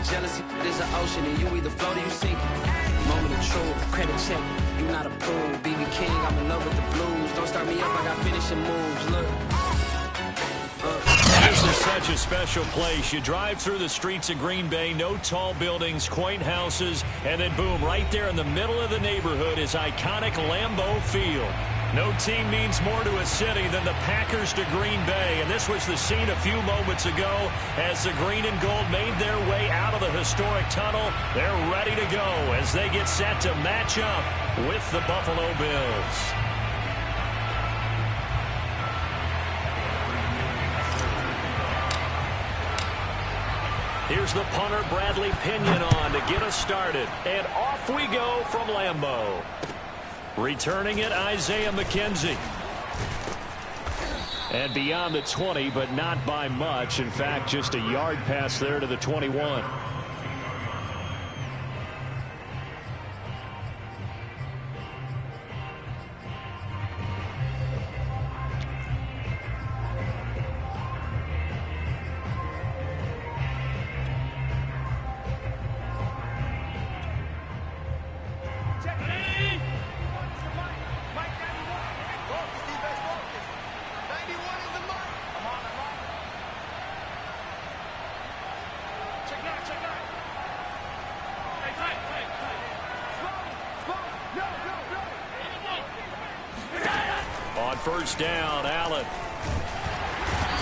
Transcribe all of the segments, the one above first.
Jealousy is an ocean, and you either float or you sink. Moment of truth, credit check, you not approved. BB King, I'm in love with the blues. Don't start me up, I got finishing moves. Look. This is such a special place. You drive through the streets of Green Bay, no tall buildings, quaint houses, and then boom, right there in the middle of the neighborhood is iconic Lambeau Field. No team means more to a city than the Packers to Green Bay, and this was the scene a few moments ago as the green and gold made their way out of the historic tunnel. They're ready to go as they get set to match up with the Buffalo Bills. Here's the punter, Bradley Pinion, on to get us started. And off we go from Lambeau. Returning it, Isaiah McKenzie. And beyond the 20, but not by much. In fact, just a yard pass there to the 21. On first down, Allen.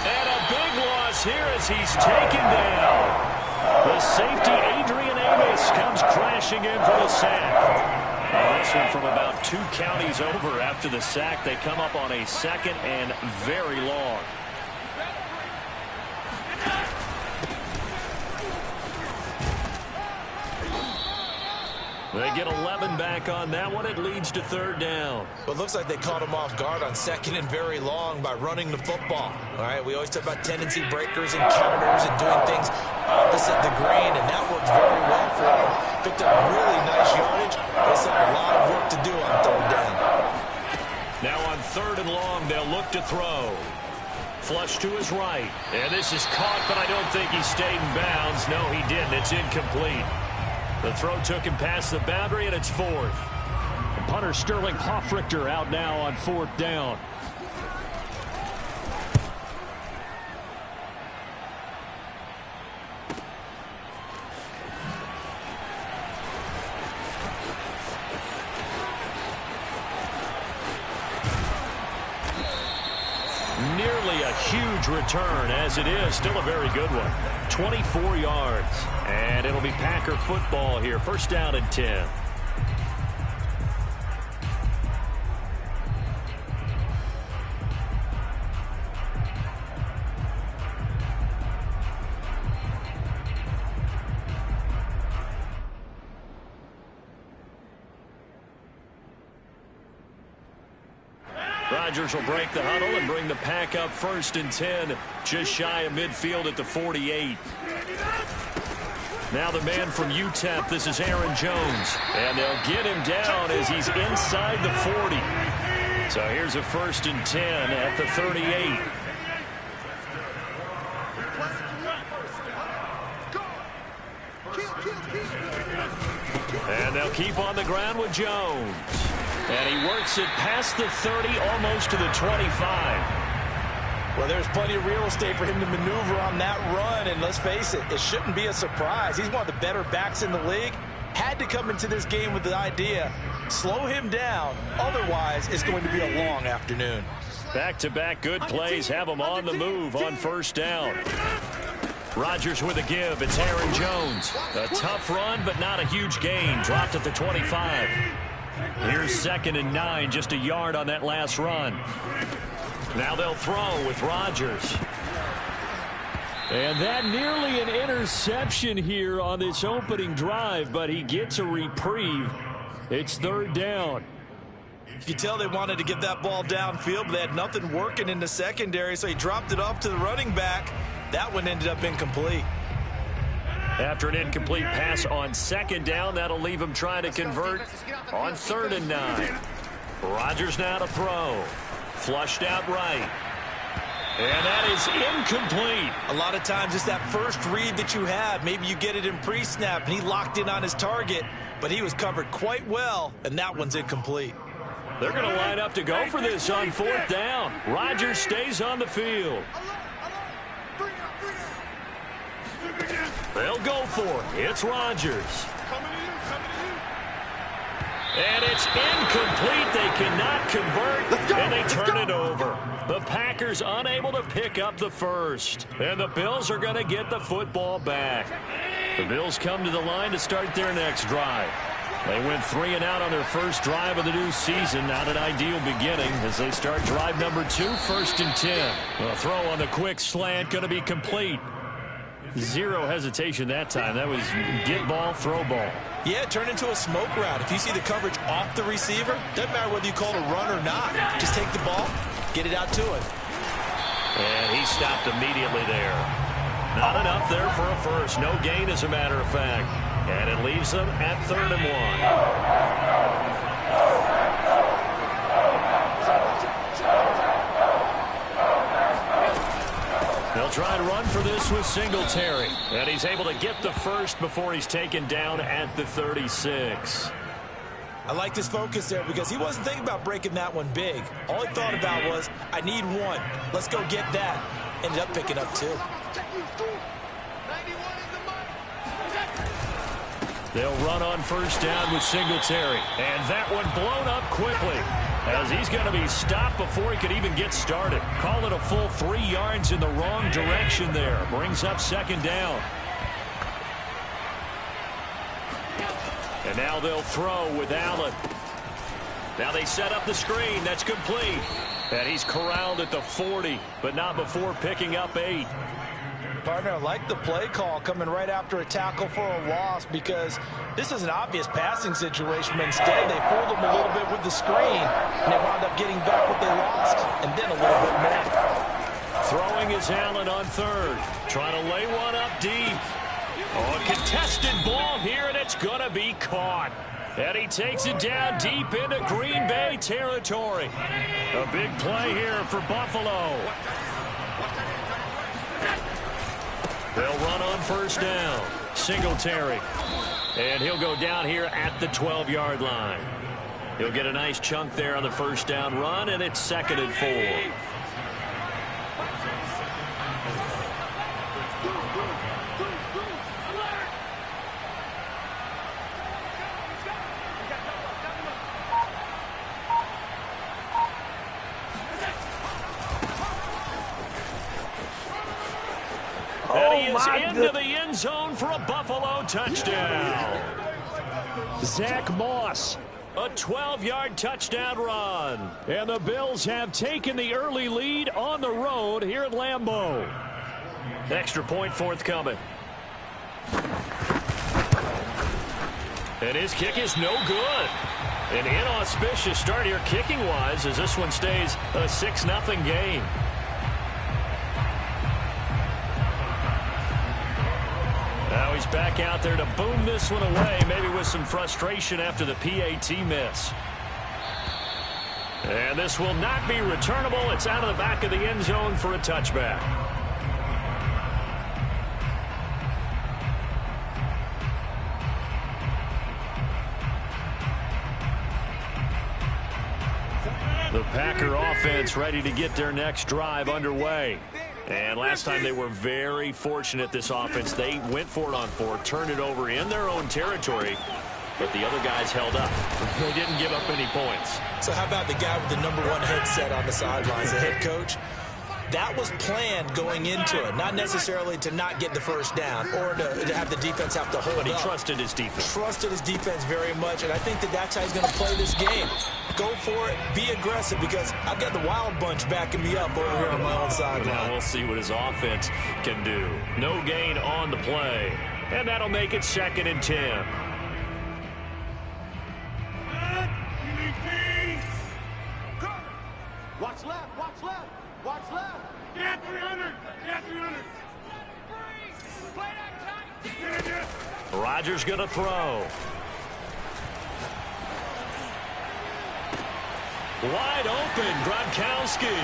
And a big loss here as he's taken down. The safety, Adrian Amos, comes crashing in for the sack. This one from about 2 counties over after the sack. They come up on a second and very long. They get 11 back on that one. It leads to third down. Well, it looks like they caught him off guard on second and very long by running the football. All right, we always talk about tendency breakers and counters and doing things opposite the grain, and that worked very well for him. Picked up really nice yardage. They still have a lot of work to do on third down. Now on third and long, they'll look to throw. Flush to his right. And this is caught, but I don't think he stayed in bounds. No, he didn't. It's incomplete. The throw took him past the boundary, and it's fourth. And punter Sterling Hoffrichter out now on fourth down. Nearly a huge return, as it is still a very good one. 24 yards, and it'll be Packer football here. First down and 10. Rodgers will break the huddle and bring the Pack up first and 10, just shy of midfield at the 48. Now the man from UTEP, this is Aaron Jones. And they'll get him down as he's inside the 40. So here's a first and 10 at the 38. And they'll keep on the ground with Jones. And he works it past the 30, almost to the 25. Well, there's plenty of real estate for him to maneuver on that run, and let's face it, it shouldn't be a surprise. He's one of the better backs in the league. Had to come into this game with the idea, slow him down, otherwise it's going to be a long afternoon. Back-to-back good plays have him on the move on first down. Rodgers with a give. It's Aaron Jones. A tough run, but not a huge gain. Dropped at the 25. Here's second and 9, just a yard on that last run. Now they'll throw with Rodgers. And that nearly an interception here on this opening drive, but he gets a reprieve. It's third down. You could tell they wanted to get that ball downfield, but they had nothing working in the secondary, so he dropped it off to the running back. That one ended up incomplete. After an incomplete pass on second down, that'll leave him trying to convert on third and 9. Rodgers now to throw. Flushed out right. And that is incomplete. A lot of times it's that first read that you have. Maybe you get it in pre-snap, and he locked in on his target, but he was covered quite well, and that one's incomplete. They're going to line up to go for this on 4th down. Rodgers stays on the field. They'll go for it. It's Rodgers. And it's incomplete. They cannot convert, and they turn it over. The Packers unable to pick up the first. And the Bills are going to get the football back. The Bills come to the line to start their next drive. They went 3 and out on their first drive of the new season. Not an ideal beginning as they start drive number 2, 1st and 10. The throw on the quick slant going to be complete. Zero hesitation that time. That was get ball, throw ball. Yeah, it turned into a smoke route. If you see the coverage off the receiver, doesn't matter whether you call it a run or not. Just take the ball, get it out to him. And he stopped immediately there. Not enough there for a first. No gain, as a matter of fact. And it leaves them at 3rd and 1. They'll try to run for this with Singletary. And he's able to get the first before he's taken down at the 36. I like his focus there because he wasn't thinking about breaking that one big. All he thought about was, I need one. Let's go get that. Ended up picking up 2. They'll run on 1st down with Singletary. And that one blown up quickly as he's going to be stopped before he could even get started. Call it a full 3 yards in the wrong direction there. Brings up 2nd down. And now they'll throw with Allen. Now they set up the screen. That's complete. And he's corralled at the 40, but not before picking up 8. Partner, I like the play call coming right after a tackle for a loss because this is an obvious passing situation, but instead they fooled them a little bit with the screen, and they wound up getting back what they lost, and then a little bit more. Throwing is Allen on 3rd. Trying to lay one up deep. Oh, a contested ball here, and it's going to be caught. And he takes it down deep into Green Bay territory. A big play here for Buffalo. They'll run on 1st down. Singletary. And he'll go down here at the 12-yard line. He'll get a nice chunk there on the 1st down run, and it's 2nd and 4. And he is into the end zone for a Buffalo touchdown. Zach Moss, a 12-yard touchdown run. And the Bills have taken the early lead on the road here at Lambeau. Extra point forthcoming. And his kick is no good. An inauspicious start here kicking-wise as this one stays a 6-0 game. Now he's back out there to boom this one away, maybe with some frustration after the PAT miss. And this will not be returnable. It's out of the back of the end zone for a touchback. The Packer offense ready to get their next drive underway. And last time they were very fortunate, this offense. They went for it on 4, turned it over in their own territory, but the other guys held up. They didn't give up any points. So how about the guy with the #1 headset on the sidelines, the head coach? That was planned going into it, not necessarily to not get the first down or to have the defense have to hold up. But he trusted his defense. Trusted his defense very much, and I think that's how he's going to play this game. Go for it, be aggressive, because I've got the wild bunch backing me up over here on my own sideline. Now we'll see what his offense can do. No gain on the play, and that'll make it 2nd and 10. Watch left, watch left, watch left. Get 300, get 300. Rodgers going to throw. Wide open, Gronkowski.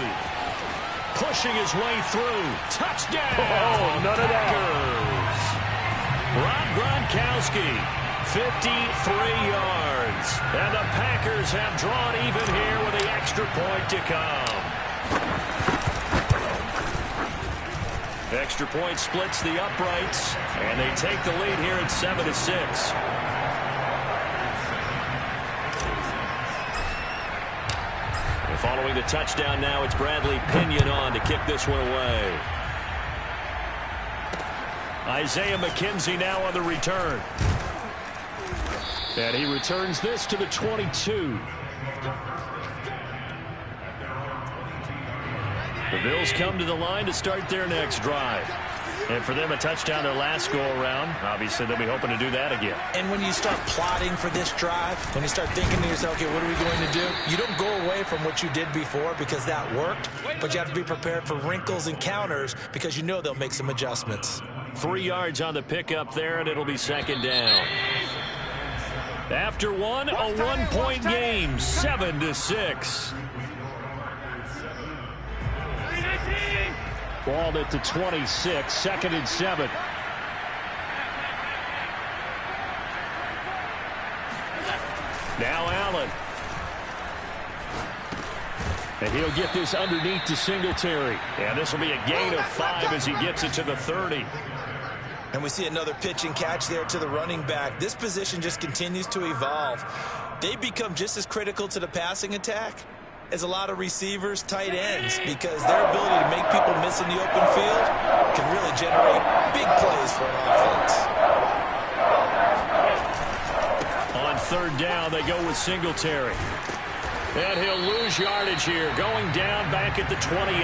pushing his way through. Touchdown! Oh, none of that. Rob Gronkowski, 53 yards. And the Packers have drawn even here with the extra point to come. Extra point splits the uprights, and they take the lead here at 7-6. And following the touchdown now, it's Bradley Pinion on to kick this one away. Isaiah McKenzie now on the return. And he returns this to the 22. The Bills come to the line to start their next drive. And for them, a touchdown their last go-around. Obviously, they'll be hoping to do that again. And when you start plotting for this drive, when you start thinking to yourself, okay, what are we going to do? You don't go away from what you did before because that worked, but you have to be prepared for wrinkles and counters because you know they'll make some adjustments. 3 yards on the pickup there, and it'll be second down. After one, a one-point game, 7-6. Ball at the 26, 2nd and 7. Now Allen. And he'll get this underneath to Singletary. And this will be a gain of 5 as he gets it to the 30. And we see another pitch and catch there to the running back. This position just continues to evolve. They become just as critical to the passing attack as a lot of receivers, tight ends, because their ability to make people miss in the open field can really generate big plays for an offense. On third down, they go with Singletary. And he'll lose yardage here, going down back at the 28.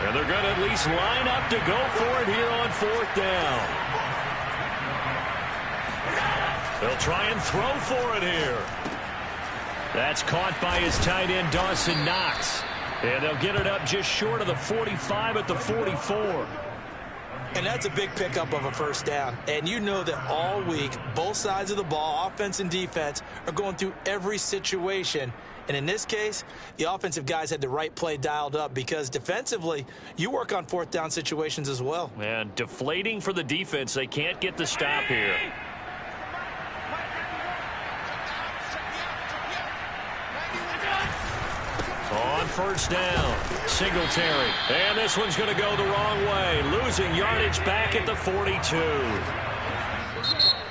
And they're going to at least line up to go for it here on fourth down. They'll try and throw for it here. That's caught by his tight end, Dawson Knox. And they'll get it up just short of the 45 at the 44. And that's a big pickup of a first down. And you know that all week, both sides of the ball, offense and defense, are going through every situation. And in this case, the offensive guys had the right play dialed up because defensively, you work on fourth down situations as well. And deflating for the defense. They can't get the stop here. On first down, Singletary. And this one's going to go the wrong way. Losing yardage back at the 42.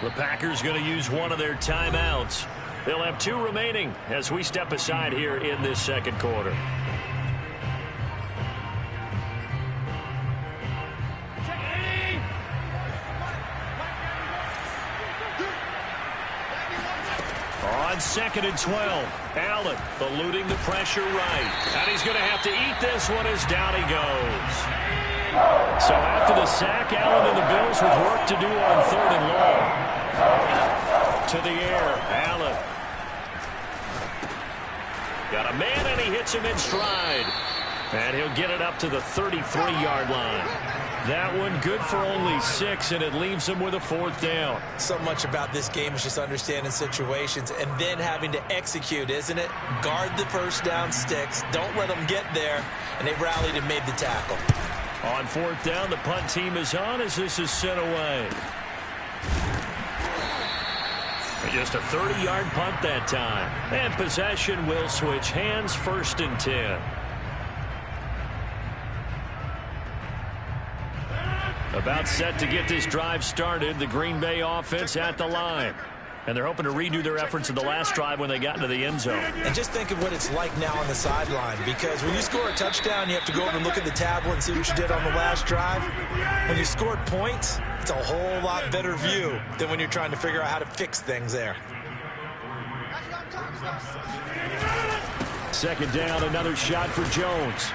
The Packers going to use one of their timeouts. They'll have 2 remaining as we step aside here in this second quarter. On 2nd and 12, Allen eluding the pressure right. And he's going to have to eat this one as down he goes. So after the sack, Allen and the Bills with work to do on 3rd and long. To the air, Allen. Got a man, and he hits him in stride. And he'll get it up to the 33-yard line. That one good for only 6, and it leaves him with a 4th down. So much about this game is just understanding situations and then having to execute, isn't it? Guard the first down sticks. Don't let them get there. And they rallied and made the tackle. On 4th down, the punt team is on as this is sent away. Just a 30-yard punt that time. And possession will switch hands, 1st and 10. About set to get this drive started. The Green Bay offense at the line. And they're hoping to redo their efforts in the last drive when they got into the end zone. And just think of what it's like now on the sideline. Because when you score a touchdown, you have to go over and look at the tablet and see what you did on the last drive. When you scored points, it's a whole lot better view than when you're trying to figure out how to fix things there. 2nd down, another shot for Jones.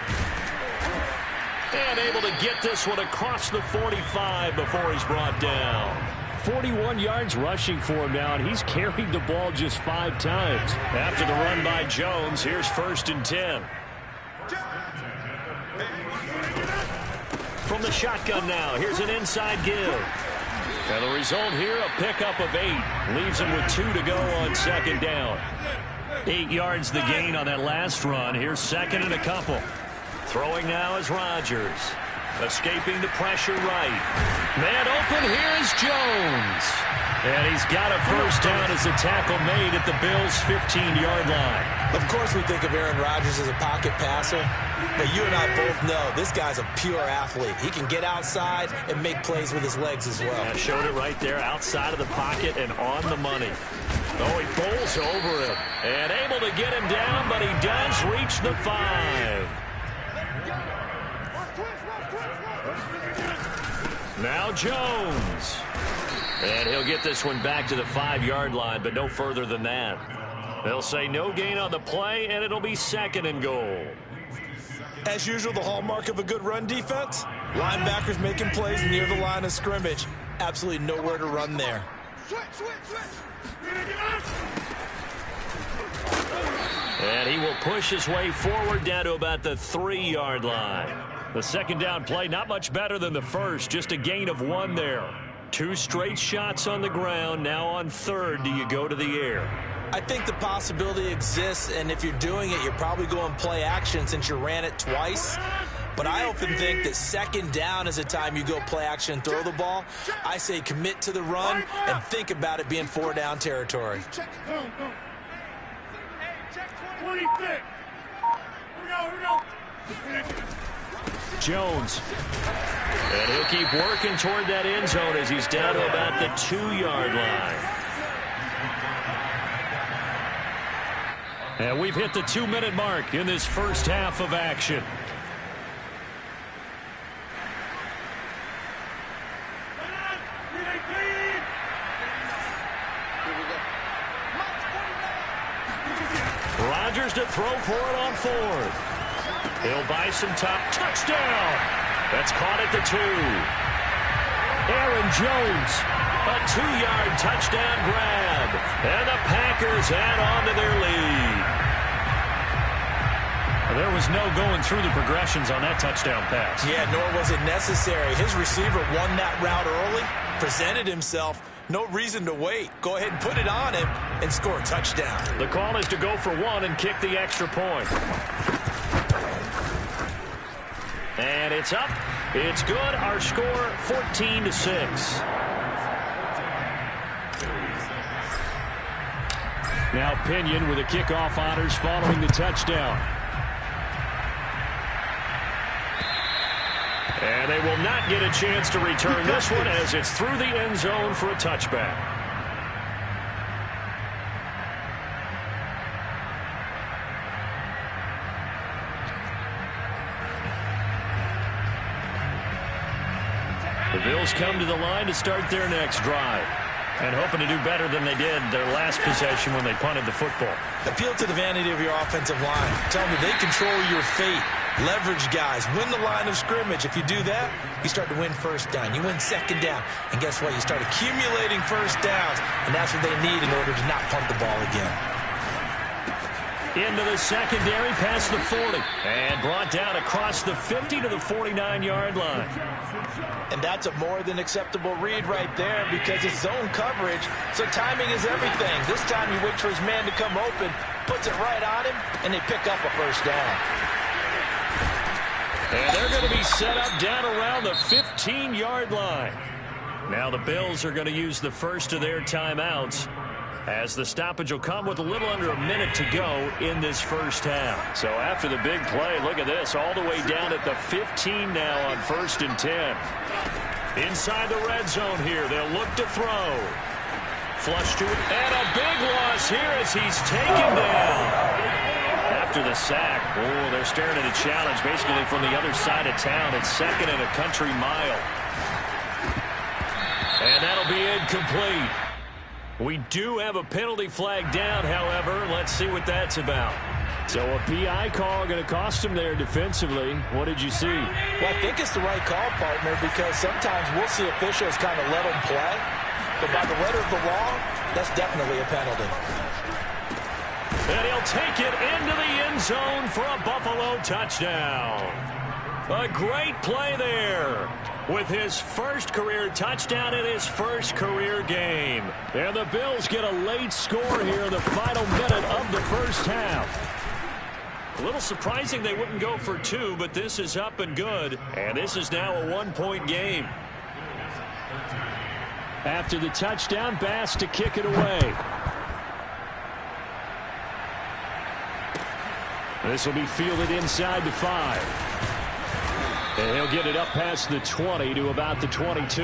And able to get this one across the 45 before he's brought down. 41 yards rushing for him now, and he's carried the ball just 5 times. After the run by Jones, here's 1st and 10. From the shotgun now, here's an inside give. And the result here, a pickup of 8. Leaves him with 2 to go on 2nd down. 8 yards the gain on that last run. Here's 2nd and a couple. Throwing now is Rodgers. Escaping the pressure right. Man open, here's Jones. And he's got a first down as the tackle made at the Bills' 15-yard line. Of course we think of Aaron Rodgers as a pocket passer, but you and I both know this guy's a pure athlete. He can get outside and make plays with his legs as well. Yeah, showed it right there outside of the pocket and on the money. Oh, he bowls over him and able to get him down, but he does reach the 5. Now Jones. And he'll get this one back to the 5-yard line, but no further than that. They'll say no gain on the play, and it'll be 2nd and goal. As usual, the hallmark of a good run defense, linebackers making plays near the line of scrimmage. Absolutely nowhere to run there. And he will push his way forward down to about the 3-yard line. The second down play, not much better than the first, just a gain of 1 there. 2 straight shots on the ground. Now on 3rd, do you go to the air? I think the possibility exists, and if you're doing it, you're probably going play action since you ran it twice. But I often think that 2nd down is the time you go play action and throw the ball. I say commit to the run and think about it being 4-down territory. Check 26. Here we go. Jones. And he'll keep working toward that end zone as he's down to about the 2-yard line. And we've hit the 2-minute mark in this first half of action. Rodgers to throw for it on 4th. He'll buy some time. Touchdown! That's caught at the 2. Aaron Jones, a 2-yard touchdown grab. And the Packers add on to their lead. There was no going through the progressions on that touchdown pass. Yeah, nor was it necessary. His receiver won that route early, presented himself. No reason to wait. Go ahead and put it on him and score a touchdown. The call is to go for 1 and kick the extra point. And it's up. It's good. Our score, 14-6. Now Pinion with the kickoff honors following the touchdown. And they will not get a chance to return this one as it's through the end zone for a touchback. The Bills come to the line to start their next drive. And hoping to do better than they did their last possession when they punted the football. Appeal to the vanity of your offensive line. Tell them they control your fate. Leverage guys. Win the line of scrimmage. If you do that, you start to win first down. You win 2nd down. And guess what? You start accumulating first downs. And that's what they need in order to not punt the ball again. Into the secondary past the 40. And brought down across the 50 to the 49-yard line. And that's a more than acceptable read right there because it's zone coverage, so timing is everything. This time he waits for his man to come open, puts it right on him, and they pick up a first down. And they're going to be set up down around the 15-yard line. Now the Bills are going to use the first of their timeouts as the stoppage will come with a little under a minute to go in this first half. So after the big play, look at this, all the way down at the 15 now on 1st and 10. Inside the red zone here, they'll look to throw. Flush to it, and a big loss here as he's taken down. After the sack, oh, they're staring at a challenge basically from the other side of town. It's 2nd and a country mile. And that'll be incomplete. We do have a penalty flag down, however. Let's see what that's about. So a PI call going to cost him there defensively. What did you see? Well, I think it's the right call, partner, because sometimes we'll see officials kind of let them play. But by the letter of the law, that's definitely a penalty. And he'll take it into the end zone for a Buffalo touchdown. A great play there with his first career touchdown in his first career game. And the Bills get a late score here in the final minute of the first half. A little surprising they wouldn't go for two, but this is up and good. And this is now a one-point game. After the touchdown, Bass to kick it away. This will be fielded inside the 5. And he'll get it up past the 20 to about the 22.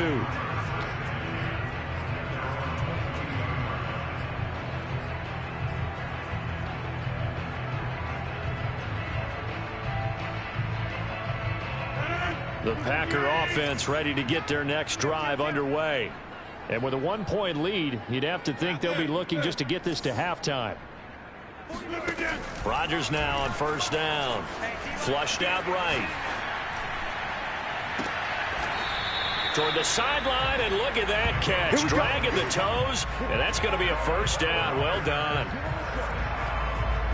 The Packer offense ready to get their next drive underway. And with a one-point lead, you'd have to think they'll be looking just to get this to halftime. Rodgers now on first down. Flushed out right. Toward the sideline, and look at that catch. Dragging the toes, and that's going to be a first down. Well done.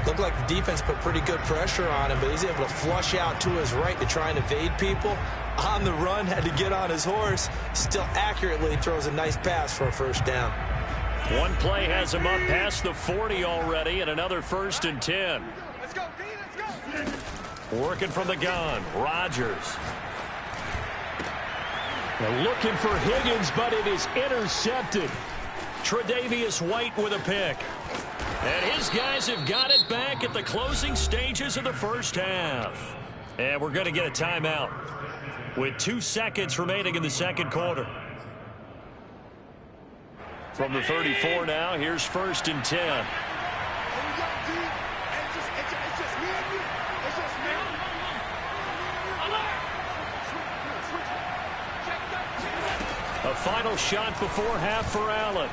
Looked like the defense put pretty good pressure on him, but he's able to flush out to his right to try and evade people. On the run, had to get on his horse. Still accurately throws a nice pass for a first down. One play has him up past the 40 already, and another 1st and 10. Let's go, D, let's go. Working from the gun, Rodgers. They're looking for Higgins, but it is intercepted. Tre'Davious White with a pick. And his guys have got it back at the closing stages of the first half. And we're going to get a timeout with 2 seconds remaining in the second quarter. From the 34 now, here's 1st and 10. A final shot before half for Allen.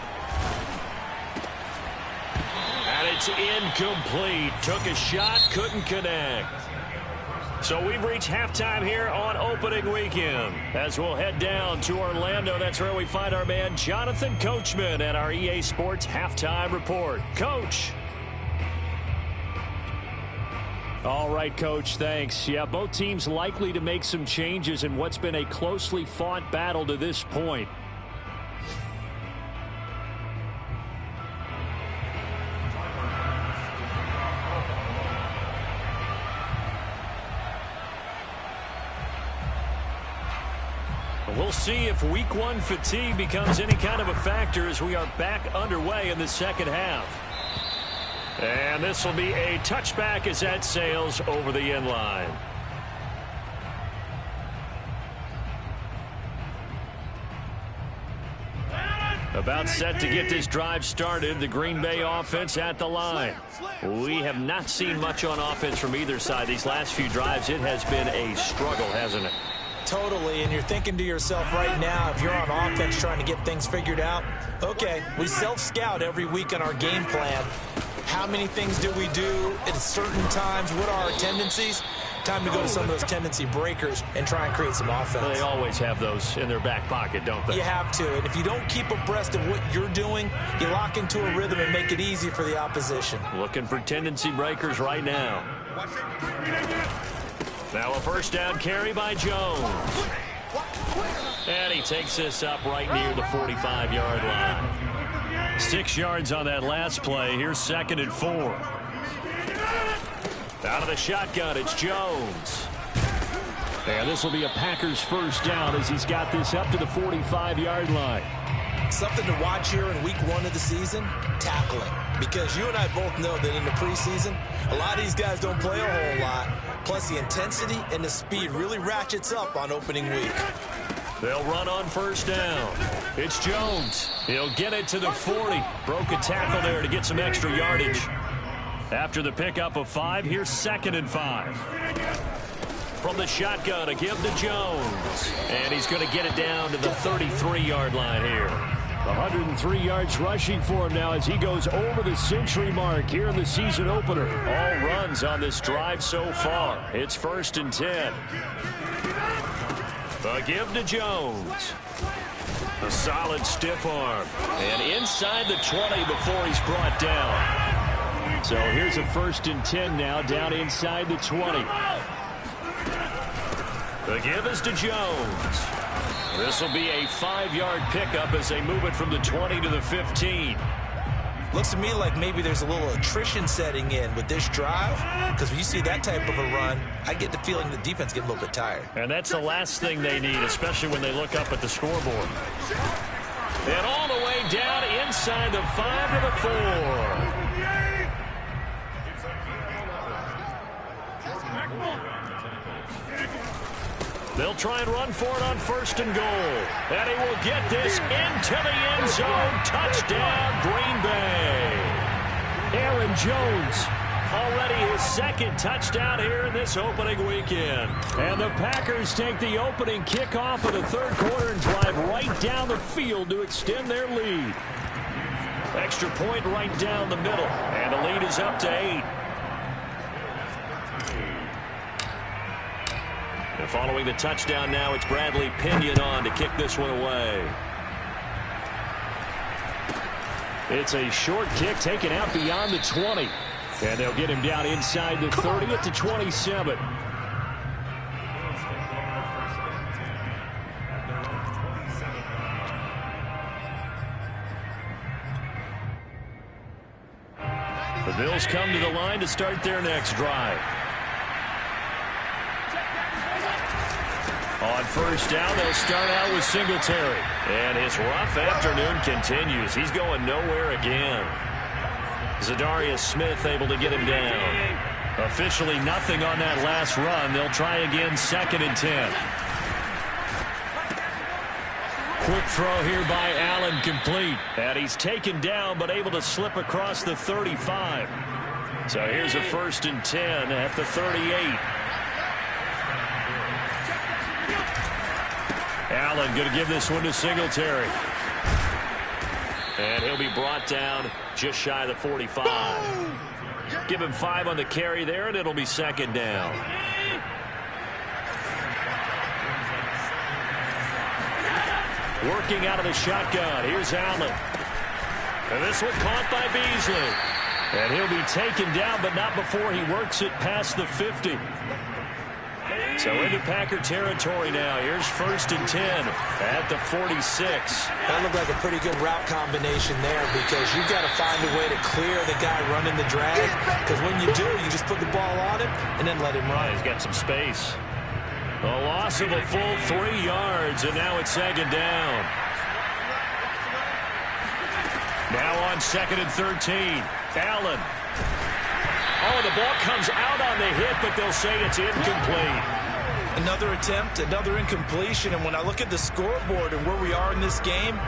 And it's incomplete. Took a shot, couldn't connect. So we've reached halftime here on opening weekend. As we'll head down to Orlando, that's where we find our man Jonathan Coachman at our EA Sports Halftime Report. Coach. All right, Coach, thanks. Yeah, both teams likely to make some changes in what's been a closely fought battle to this point. We'll see if week 1 fatigue becomes any kind of a factor as we are back underway in the second half. And this will be a touchback as that sails over the end line. About set to get this drive started, the Green Bay offense at the line. We have not seen much on offense from either side. These last few drives, it has been a struggle, hasn't it? Totally, and you're thinking to yourself right now, if you're on offense trying to get things figured out, okay, we self-scout every week on our game plan. How many things do we do at certain times? What are our tendencies? Time to go to some of those tendency breakers and try and create some offense. They always have those in their back pocket, don't they? You have to, and if you don't keep abreast of what you're doing, you lock into a rhythm and make it easy for the opposition. Looking for tendency breakers right now. Now a first down carry by Jones. And he takes this up right near the 45-yard line. 6 yards on that last play. Here's 2nd and 4. Out of the shotgun, it's Jones. And this will be a Packers first down as he's got this up to the 45-yard line. Something to watch here in week 1 of the season, tackling. Because you and I both know that in the preseason, a lot of these guys don't play a whole lot. Plus, the intensity and the speed really ratchets up on opening week. They'll run on first down. It's Jones. He'll get it to the 40. Broke a tackle there to get some extra yardage. After the pickup of 5, here's 2nd and 5. From the shotgun, a give to Jones. And he's going to get it down to the 33-yard line here. 103 yards rushing for him now as he goes over the century mark here in the season opener. All runs on this drive so far. It's 1st and 10. A give to Jones. A solid stiff arm. And inside the 20 before he's brought down. So here's a 1st and 10 now down inside the 20. The give is to Jones. This will be a 5-yard pickup as they move it from the 20 to the 15. Looks to me like maybe there's a little attrition setting in with this drive, because when you see that type of a run, I get the feeling the defense gets a little bit tired. And that's the last thing they need, especially when they look up at the scoreboard. And all the way down inside the 5 to the 4. They'll try and run for it on 1st and goal. And he will get this into the end zone. Touchdown, Green Bay. Aaron Jones, already his 2nd touchdown here in this opening weekend. And the Packers take the opening kickoff of the 3rd quarter and drive right down the field to extend their lead. Extra point right down the middle. And the lead is up to 8. And following the touchdown now, it's Bradley Pinion on to kick this one away. It's a short kick taken out beyond the 20. And they'll get him down inside the 30 at the 27. The Bills come to the line to start their next drive. On 1st down, they'll start out with Singletary. And his rough afternoon continues. He's going nowhere again. Zadarius Smith able to get him down. Officially nothing on that last run. They'll try again 2nd and 10. Quick throw here by Allen, complete. And he's taken down but able to slip across the 35. So here's a 1st and 10 at the 38. Allen going to give this one to Singletary. And he'll be brought down just shy of the 45. Give him 5 on the carry there, and it'll be 2nd down. Working out of the shotgun. Here's Allen. And this one caught by Beasley. And he'll be taken down, but not before he works it past the 50. So into Packer territory now. Here's 1st and 10 at the 46. That looked like a pretty good route combination there, because you've got to find a way to clear the guy running the drag. Because when you do, you just put the ball on him and then let him run. He's got some space. A loss of a full 3 yards, and now it's 2nd down. Now on 2nd and 13. Allen. Oh, the ball comes out on the hit, but they'll say it's incomplete. Another attempt, another incompletion, and when I look at the scoreboard and where we are in this game,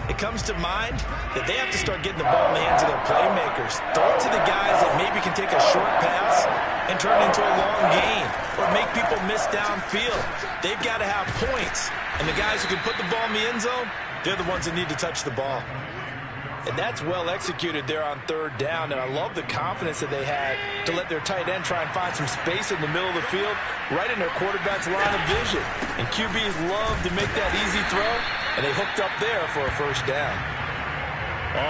it comes to mind that they have to start getting the ball in the hands of their playmakers. Throw it to the guys that maybe can take a short pass and turn it into a long gain or make people miss downfield. They've got to have points, and the guys who can put the ball in the end zone, they're the ones that need to touch the ball. And that's well executed there on 3rd down. And I love the confidence that they had to let their tight end try and find some space in the middle of the field, right in their quarterback's line of vision. And QBs love to make that easy throw, and they hooked up there for a 1st down.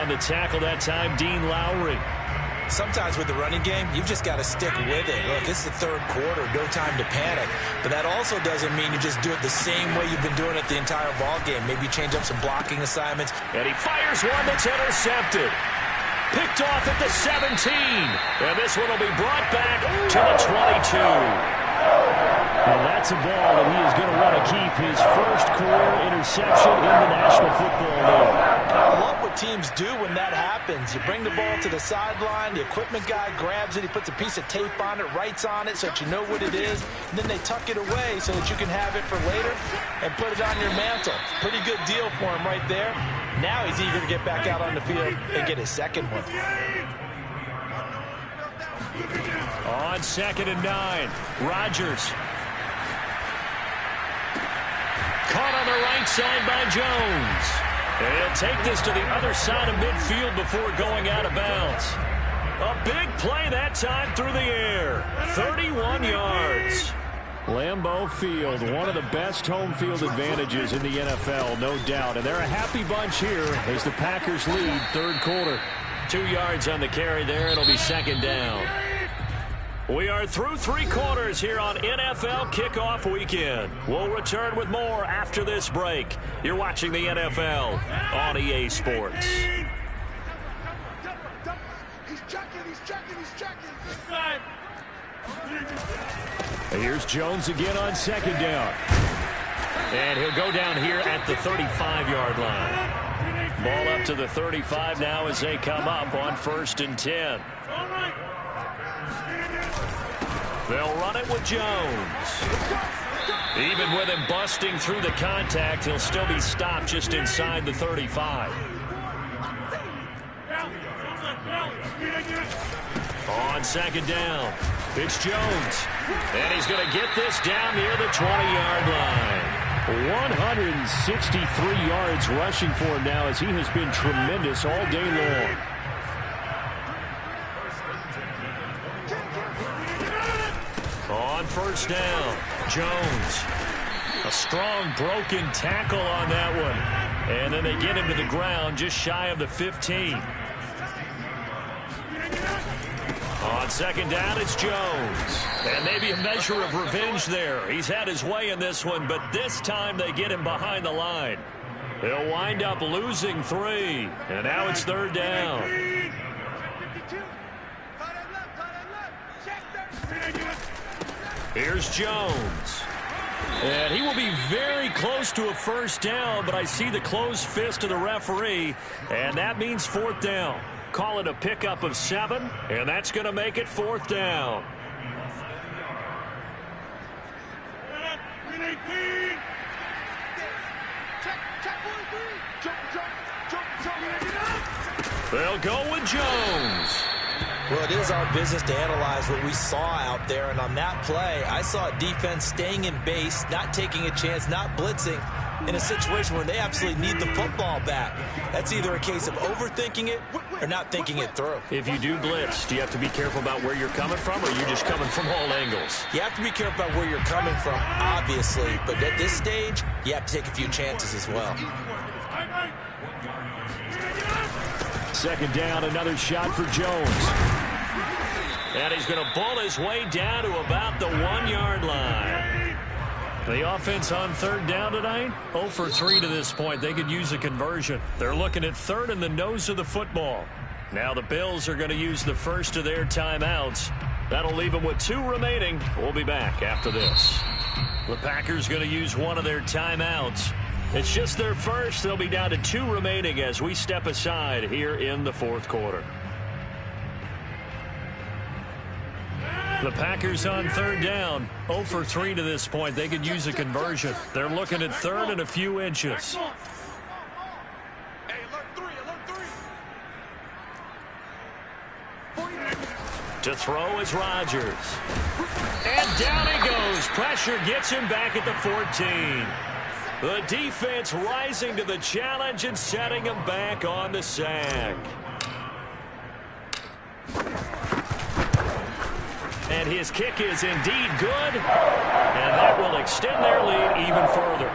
On the tackle that time, Dean Lowry. Sometimes with the running game, you've just got to stick with it. Look, it's the 3rd quarter, no time to panic. But that also doesn't mean you just do it the same way you've been doing it the entire ball game. Maybe change up some blocking assignments. And he fires one that's intercepted. Picked off at the 17. And this one will be brought back to the 22. And that's a ball that he is going to want to keep, his 1st career interception in the National Football League. I love what teams do when that happens. You bring the ball to the sideline, the equipment guy grabs it, he puts a piece of tape on it, writes on it so that you know what it is, and then they tuck it away so that you can have it for later and put it on your mantle. Pretty good deal for him right there. Now he's eager to get back out on the field and get his 2nd one. On 2nd and 9, Rodgers. Caught on the right side by Jones. And he'll take this to the other side of midfield before going out of bounds. A big play that time through the air. 31 yards. Lambeau Field, one of the best home field advantages in the NFL, no doubt. And they're a happy bunch here as the Packers lead 3rd quarter. 2 yards on the carry there. It'll be 2nd down. We are through 3 quarters here on NFL Kickoff Weekend. We'll return with more after this break. You're watching the NFL on EA Sports. And here's Jones again on second down. And he'll go down here at the 35-yard line. Ball up to the 35 now as they come up on 1st and 10. They'll run it with Jones. Even with him busting through the contact, he'll still be stopped just inside the 35. On second down, it's Jones. And he's going to get this down near the 20-yard line. 163 yards rushing for him now as he has been tremendous all day long. On 1st down, Jones. A strong broken tackle on that one. And then they get him to the ground just shy of the 15. On second down, it's Jones. And maybe a measure of revenge there. He's had his way in this one, but this time they get him behind the line. They'll wind up losing 3. And now it's 3rd down. Here's Jones. And he will be very close to a 1st down, but I see the closed fist of the referee, and that means 4th down. Call it a pickup of 7, and that's going to make it 4th down. They'll go with Jones. Well, it is our business to analyze what we saw out there, and on that play, I saw a defense staying in base, not taking a chance, not blitzing, in a situation where they absolutely need the football back. That's either a case of overthinking it or not thinking it through. If you do blitz, do you have to be careful about where you're coming from, or are you just coming from all angles? You have to be careful about where you're coming from, obviously, but at this stage, you have to take a few chances as well. Second down, another shot for Jones. And he's going to bull his way down to about the 1-yard line. The offense on 3rd down tonight, 0 for 3 to this point. They could use a conversion. They're looking at 3rd and the nose of the football. Now the Bills are going to use the first of their timeouts. That'll leave them with 2 remaining. We'll be back after this. The Packers going to use one of their timeouts. It's just their first. They'll be down to 2 remaining as we step aside here in the 4th quarter. The Packers on 3rd down, 0 for 3 to this point. They could use a conversion. They're looking at 3rd and a few inches. To throw is Rodgers. And down he goes. Pressure gets him back at the 14. The defense rising to the challenge and setting him back on the sack. And his kick is indeed good. And that will extend their lead even further.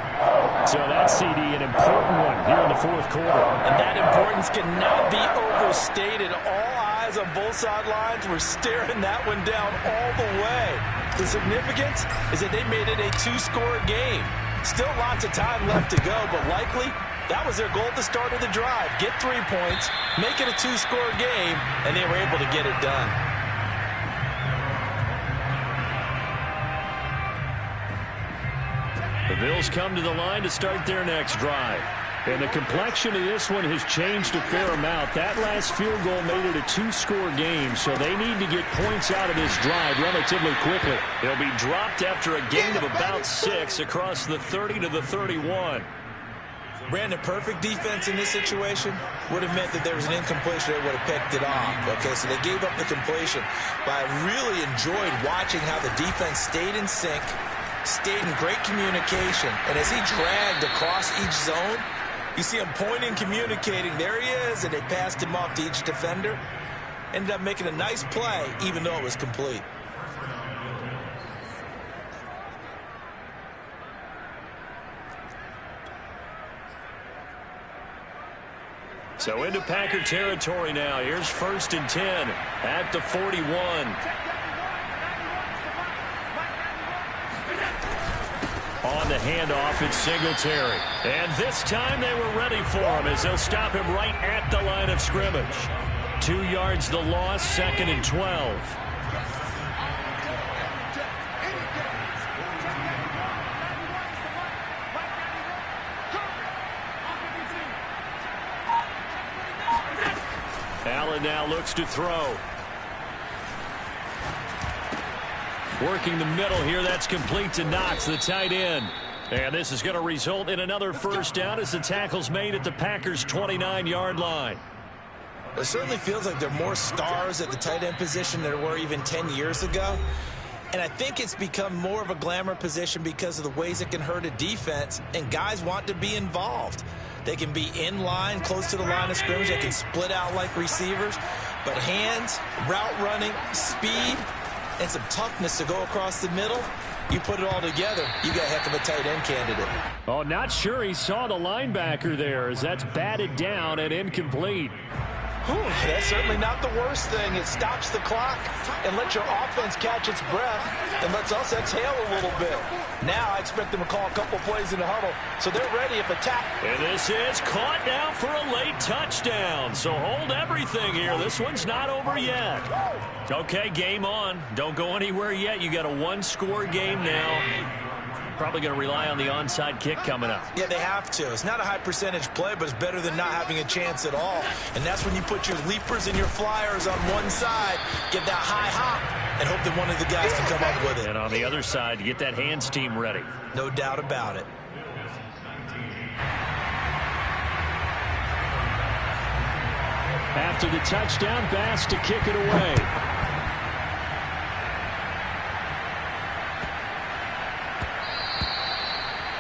So that CD, an important one here in the 4th quarter. And that importance cannot be overstated. All eyes on both sidelines were staring that one down all the way. The significance is that they made it a 2-score game. Still lots of time left to go, but likely that was their goal at the start of the drive. Get 3 points, make it a 2-score game, and they were able to get it done. The Bills come to the line to start their next drive. And the complexion of this one has changed a fair amount. That last field goal made it a 2-score game, so they need to get points out of this drive relatively quickly. They'll be dropped after a gain of about 6 across the 30 to the 31. Brandon, perfect defense in this situation would have meant that there was an incompletion. They would have picked it off. Okay, so they gave up the completion. But I really enjoyed watching how the defense stayed in sync, stayed in great communication. And as he dragged across each zone, you see him pointing, communicating. There he is, and they passed him off to each defender. Ended up making a nice play, even though it was complete. So into Packer territory now. Here's 1st and 10 at the 41. On the handoff, it's Singletary. And this time they were ready for him as they'll stop him right at the line of scrimmage. 2 yards the loss, 2nd and 12. Allen now looks to throw. Working the middle here. That's complete to Knox, the tight end. And this is going to result in another first down as the tackle's made at the Packers' 29-yard line. It certainly feels like there are more stars at the tight end position than there were even 10 years ago. And I think it's become more of a glamour position because of the ways it can hurt a defense, and guys want to be involved. They can be in line, close to the line of scrimmage. They can split out like receivers. But hands, route running, speed, and some toughness to go across the middle, you put it all together, you got a heck of a tight end candidate. Oh, not sure he saw the linebacker there as that's batted down and incomplete. That's certainly not the worst thing. It stops the clock and lets your offense catch its breath and lets us exhale a little bit. Now I expect them to call a couple plays in the huddle, so they're ready if attack. And this is caught now for a late touchdown. So hold everything here. This one's not over yet. Okay, game on. Don't go anywhere yet. You got a one-score game now. Probably going to rely on the onside kick coming up. Yeah, they have to. It's not a high percentage play, but it's better than not having a chance at all. And that's when you put your leapers and your flyers on one side, get that high hop, and hope that one of the guys can come up with it. And on the other side, you get that hands team ready. No doubt about it. After the touchdown, Bass to kick it away.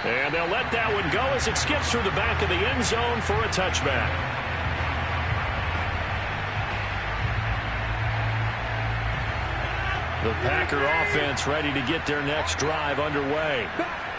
And they'll let that one go as it skips through the back of the end zone for a touchback. The Packer offense ready to get their next drive underway.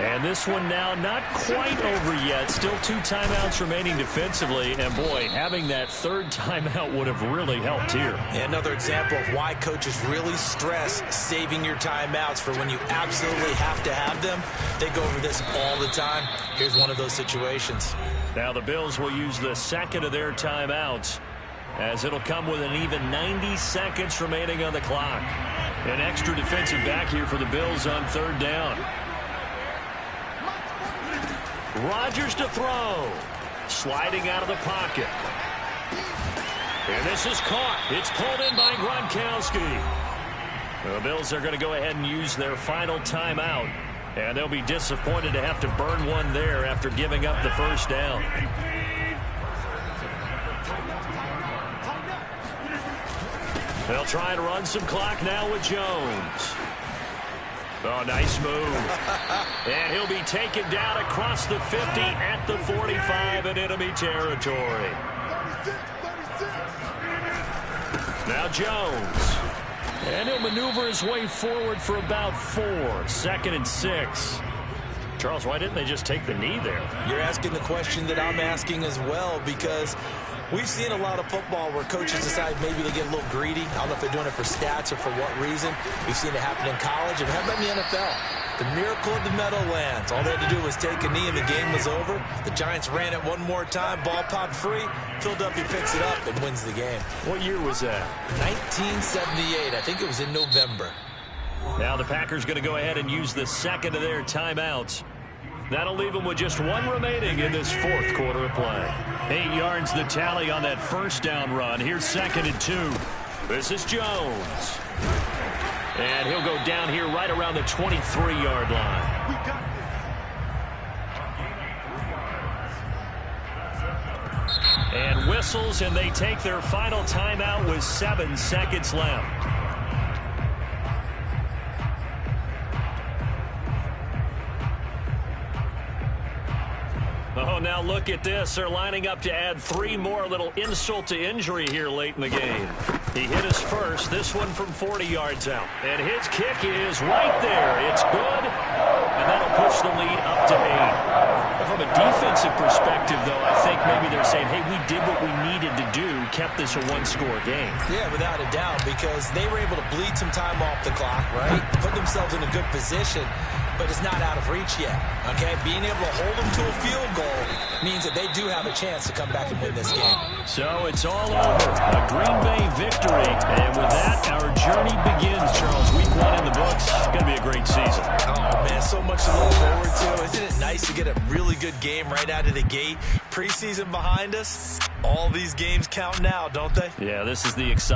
And this one now not quite over yet. Still 2 timeouts remaining defensively. And, boy, having that third timeout would have really helped here. Yeah, another example of why coaches really stress saving your timeouts for when you absolutely have to have them. They go over this all the time. Here's one of those situations. Now the Bills will use the second of their timeouts, as it'll come with an even 90 seconds remaining on the clock. An extra defensive back here for the Bills on third down. Rodgers to throw. Sliding out of the pocket. And this is caught. It's pulled in by Gronkowski. The Bills are going to go ahead and use their final timeout. And they'll be disappointed to have to burn one there after giving up the first down. They'll try and run some clock now with Jones. Oh, nice move. And he'll be taken down across the 50 at the 45 in enemy territory. Now Jones. And he'll maneuver his way forward for about 4. 2nd and 6. Charles, why didn't they just take the knee there? You're asking the question that I'm asking as well, because we've seen a lot of football where coaches decide maybe they get a little greedy. I don't know if they're doing it for stats or for what reason. We've seen it happen in college. And how about in the NFL? The miracle of the Meadowlands. All they had to do was take a knee and the game was over. The Giants ran it one more time. Ball popped free. Philadelphia picks it up and wins the game. What year was that? 1978. I think it was in November. Now the Packers going to go ahead and use the second of their timeouts. That'll leave them with just 1 remaining in this 4th quarter of play. 8 yards the tally on that first down run. Here's 2nd and 2. This is Jones. And he'll go down here right around the 23-yard line. And whistles, and they take their final timeout with 7 seconds left. Oh, now look at this. They're lining up to add 3 more. A little insult to injury here late in the game. He hit us first. This one from 40 yards out. And his kick is right there. It's good. And that'll push the lead up to 8. From a defensive perspective, though, I think maybe they're saying, hey, we did what we needed to do, kept this a 1-score game. Yeah, without a doubt, because they were able to bleed some time off the clock, right? Put themselves in a good position. but it's not out of reach yet. Okay, being able to hold them to a field goal means that they do have a chance to come back and win this game. So it's all over. A Green Bay victory. And with that, our journey begins, Charles. Week 1 in the books. It's going to be a great season. Oh, man, so much to look forward to. Isn't it nice to get a really good game right out of the gate? Preseason behind us. All these games count now, don't they? Yeah, this is the exciting